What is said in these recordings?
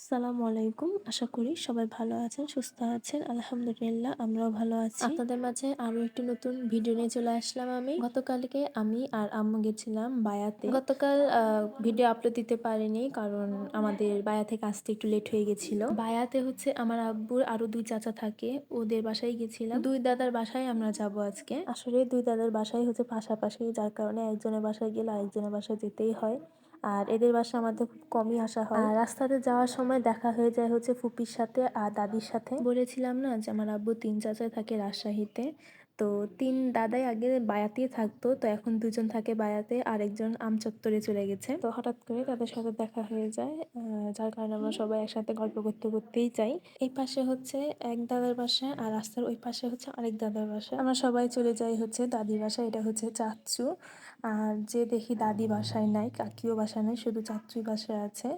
আসসালামু আলাইকুম। আশা করি সবাই ভালো আছেন, সুস্থ আছেন। আলহামদুলিল্লাহ আমরাও ভালো আছি। আপনাদের মাঝে আরো একটি নতুন ভিডিও নিয়ে চলে আসলাম আমি। গতকালকে আমি আর আম্মু গেছিলাম বায়াতে। গতকাল ভিডিও আপলোড দিতে পারিনি কারণ আমাদের বায়া থেকে আসতে একটু লেট হয়ে গেছিল। বায়াতে হচ্ছে আমার আব্বুর আরো 2 চাচা থাকে, ওদের বাসায় গেছিলাম। 2 দাদার বাসায় আমরা যাব আজকে। আসলে 2 দাদার বাসায় হচ্ছে পাশাপাশি, যার কারণে একজনের বাসায় গেলে আরেকজনের বাসায় যেতেই হয়। আর এদের বাসায় আমাদের খুব কমই আসা হয়। আর রাস্তাতে যাওয়ার সময় দেখা হয়ে যায় হচ্ছে ফুপির সাথে আর দাদির সাথে। বলেছিলাম না যে আমার আব্বু 3 চাচাই থাকে রাজশাহীতে। তো 3 দাদাই আগে বায়াতেই থাকতো, তো এখন 2জন থাকে বায়াতে আর একজন আমচত্বরে চলে গেছে। তো হঠাৎ করে তাদের সাথে দেখা হয়ে যায়, যার কারণে আমরা সবাই একসাথে গল্প করতে করতেই যাই। এই পাশে হচ্ছে এক দাদার বাসা আর রাস্তার ওই পাশে হচ্ছে আরেক দাদার বাসা। আমরা সবাই চলে যাই হচ্ছে দাদির বাসা, এটা হচ্ছে চাচ্চু। আর যে দেখি দাদি বাসায় নাই, কাকিও বাসায় নাই, শুধু চাচ্চুই বাসায় আছে।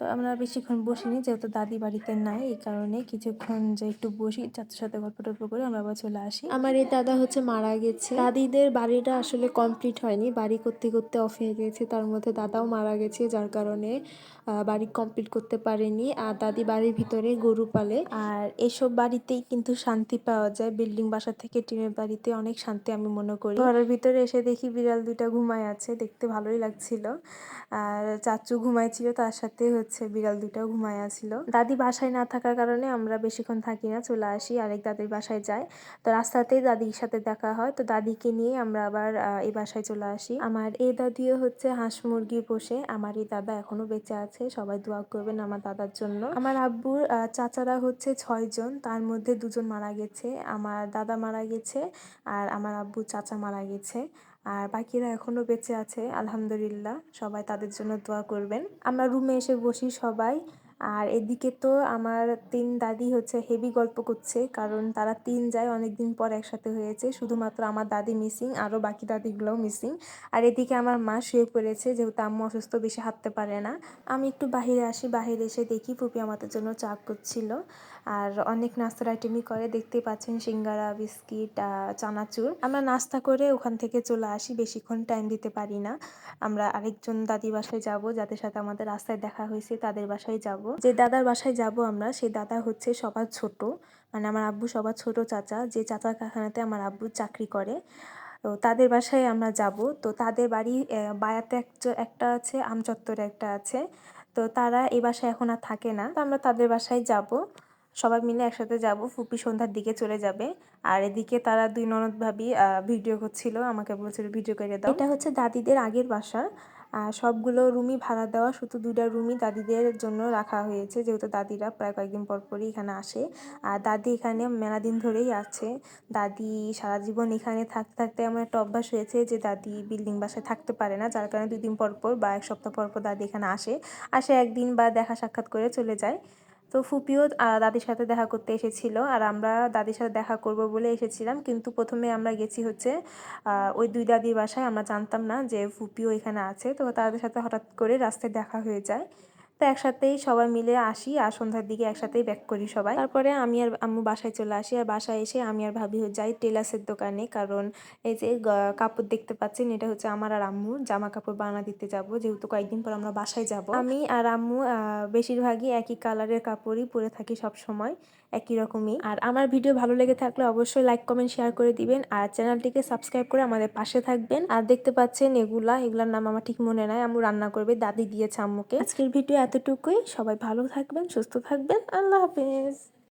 তো আমরা বেশিক্ষণ বসিনি, যেহেতু দাদি বাড়িতে নাই, এই কারণে কিছুক্ষণ যে একটু বসি চাচুর সাথে গল্প টল্প করে আমরা আবার চলে আসি। আমার এই দাদা হচ্ছে মারা গেছে, দাদিদের বাড়িটা আসলে কমপ্লিট হয়নি, বাড়ি করতে করতে অফ হয়ে গেছে, তার মধ্যে দাদাও মারা গেছে, যার কারণে বাড়ি কমপ্লিট করতে পারেনি। আর দাদি বাড়ির ভিতরে গরু পালে, আর এসব বাড়িতেই কিন্তু শান্তি পাওয়া যায়, বিল্ডিং বাসা থেকে টিনের বাড়িতে অনেক শান্তি আমি মনে করি। ঘরের ভিতরে এসে দেখি বিড়াল 2টা ঘুমায় আছে, দেখতে ভালোই লাগছিল। আর চাচু ঘুমাইছিল, তার সাথে হচ্ছে বিড়াল 2টাও ঘুমায় আছিল। দাদি বাসায় না থাকার কারণে আমরা বেশিক্ষণ থাকি না, চলে আসি আরেক দাদির বাসায় যাই। তো রাস্তাতেই দাদির সাথে দেখা হয়, তো দাদিকে নিয়ে আমরা আবার এই বাসায় চলে আসি। আমার এই দাদিও হচ্ছে হাঁস মুরগি পোষে। আমার এই দাদা এখনো বেঁচে আছে, সবাই দোয়া করবেন আমার দাদার জন্য। আমার আব্বুর চাচারা হচ্ছে 6জন, তার মধ্যে 2জন মারা গেছে, আমার দাদা মারা গেছে আর আমার আব্বুর চাচা মারা গেছে। আর বাকিরা এখনো বেঁচে আছে আলহামদুলিল্লাহ, সবাই তাদের জন্য দোয়া করবেন। আমরা রুমে এসে বসি সবাই। আর এদিকে তো আমার 3 দাদি হচ্ছে হেভি গল্প করছে, কারণ তারা 3 যায় অনেকদিন পর একসাথে হয়েছে, শুধুমাত্র আমার দাদি মিসিং, আরও বাকি দাদিগুলোও মিসিং। আর এদিকে আমার মা শুয়ে পড়েছে, যেহেতু আম্মু অসুস্থ, বেশি হাঁটতে পারে না। আমি একটু বাহিরে আসি, বাহিরে এসে দেখি ফুপি আমাদের জন্য চা করছিল। আর অনেক নাস্তার আইটেমই করে, দেখতেই পাচ্ছেন, সিঙ্গারা, বিস্কিট, চানাচুর। আমরা নাস্তা করে ওখান থেকে চলে আসি, বেশিক্ষণ টাইম দিতে পারি না। আমরা আরেকজন দাদি বাসায় যাব, যাদের সাথে আমাদের রাস্তায় দেখা হয়েছে তাদের বাসায় যাব। যে দাদার বাসায় যাব আমরা, সেই দাদা হচ্ছে সবার ছোট, মানে আমার আব্বু সবার ছোট চাচা, যে চাচার কারখানাতে আমার আব্বু চাকরি করে। তো তাদের বাসায় আমরা যাব। তো তাদের বাড়ি বায়াতে একটা আছে, আমচত্বরে একটা আছে। তো তারা এই বাসায় এখন আর থাকে না, তো আমরা তাদের বাসায় যাব, সবাই মিলে একসাথে যাব। ফুপি সন্ধ্যার দিকে চলে যাবে। আর এদিকে তারা 2 ননদ ভাবি ভিডিও করছিল, আমাকে বলছিল ভিডিও করে দাও। এটা হচ্ছে দাদিদের আগের বাসা। সবগুলো রুমই ভাড়া দেওয়া, শুধু 2টা রুমই দাদিদের জন্য রাখা হয়েছে, যেহেতু দাদিরা প্রায় কয়েকদিন পর পরই এখানে আসে। আর দাদি এখানে মেলা দিন ধরেই আছে। দাদি সারা জীবন এখানে থাকতে থাকতে আমার একটা অভ্যাস হয়েছে যে দাদি বিল্ডিং বাসায় থাকতে পারে না, যার কারণে 2 দিন পর পর বা 1 সপ্তাহ পর পর দাদি এখানে আসে একদিন বা দেখা সাক্ষাৎ করে চলে যায়। তো ফুপিও দাদির সাথে দেখা করতে এসেছিল, আর আমরা দাদির সাথে দেখা করব বলে এসেছিলাম, কিন্তু প্রথমে আমরা গেছি হচ্ছে ওই 2 দাদির বাসায়। আমরা জানতাম না যে ফুপিও এখানে আছে, তো তাদের সাথে হঠাৎ করে রাস্তায় দেখা হয়ে যায়। তো একসাথেই সবাই মিলে আসি, আর সন্ধ্যার দিকে একসাথেই ব্যাক করি সবাই। তারপরে আমি আর আম্মু বাসায় চলে আসি, আর বাসায় এসে আমি আর ভাবি যাই টেলার্সের দোকানে, কারণ এই যে কাপড় দেখতে পাচ্ছেন, এটা হচ্ছে আমার আর আম্মুর জামা কাপড় বানা দিতে যাব, যেহেতু কয়েকদিন পর আমরা বাসায় যাব। আমি আর আম্মু বেশিরভাগই একই কালারের কাপড়ই পরে থাকি সব সময়, একই রকমই। আর আমার ভিডিও ভালো লেগে থাকলে অবশ্যই লাইক কমেন্ট শেয়ার করে দিবেন, আর চ্যানেলটিকে সাবস্ক্রাইব করে আমাদের পাশে থাকবেন। আর দেখতে পাচ্ছেন এগুলার নাম আমার ঠিক মনে নাই, আম্মু রান্না করবে, দাদি দিয়েছে আম্মুকে। আজকের ভিডিও এতটুকুই, সবাই ভালো থাকবেন, সুস্থ থাকবেন, আল্লাহ হাফেজ।